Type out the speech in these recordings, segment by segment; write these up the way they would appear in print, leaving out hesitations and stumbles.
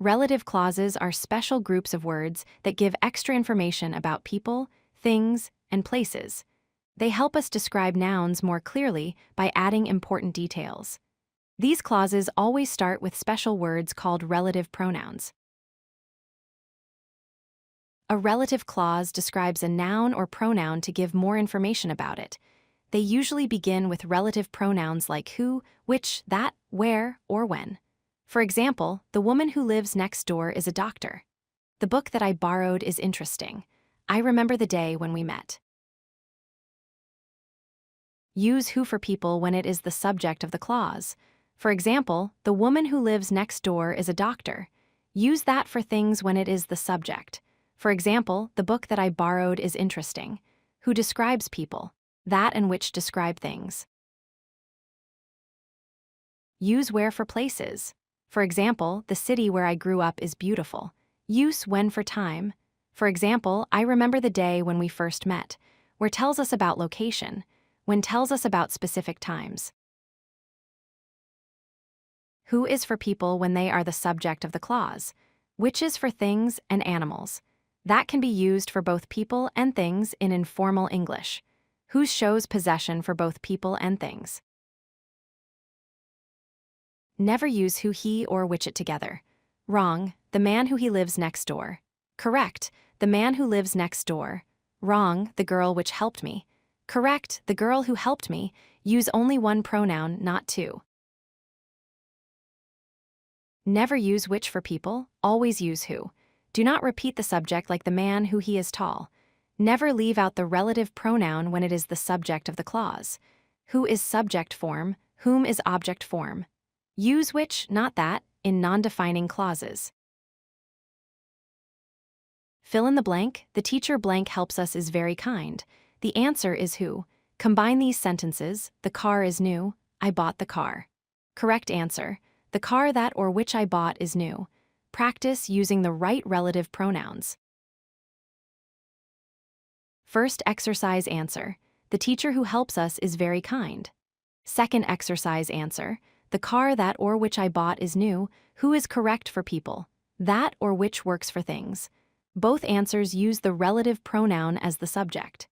Relative clauses are special groups of words that give extra information about people, things, and places. They help us describe nouns more clearly by adding important details. These clauses always start with special words called relative pronouns. A relative clause describes a noun or pronoun to give more information about it. They usually begin with relative pronouns like who, which, that, where, or when. For example, the woman who lives next door is a doctor. The book that I borrowed is interesting. I remember the day when we met. Use who for people when it is the subject of the clause. For example, the woman who lives next door is a doctor. Use that for things when it is the subject. For example, the book that I borrowed is interesting. Who describes people, that and which describe things. Use where for places. For example, the city where I grew up is beautiful. Use when for time. For example, I remember the day when we first met. Where tells us about location. When tells us about specific times. Who is for people when they are the subject of the clause. Which is for things and animals. That can be used for both people and things in informal English. Whose shows possession for both people and things. Never use who, he, or which it together. Wrong, the man who he lives next door. Correct, the man who lives next door. Wrong, the girl which helped me. Correct, the girl who helped me. Use only one pronoun, not two. Never use which for people, always use who. Do not repeat the subject like the man who he is tall. Never leave out the relative pronoun when it is the subject of the clause. Who is subject form, whom is object form. Use which, not that, in non-defining clauses. Fill in the blank. The teacher blank helps us is very kind. The answer is who. Combine these sentences. The car is new. I bought the car. Correct answer. The car that or which I bought is new. Practice using the right relative pronouns. First exercise answer. The teacher who helps us is very kind. Second exercise answer. The car that or which I bought is new. Who is correct for people? That or which works for things. Both answers use the relative pronoun as the subject.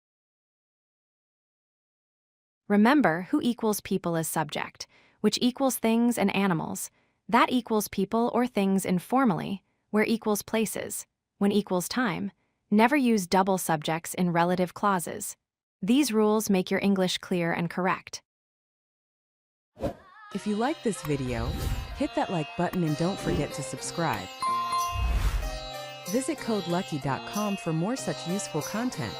Remember, who equals people as subject, which equals things and animals. That equals people or things informally, where equals places, when equals time. Never use double subjects in relative clauses. These rules make your English clear and correct. If you like this video, hit that like button and don't forget to subscribe. Visit codelucky.com for more such useful content.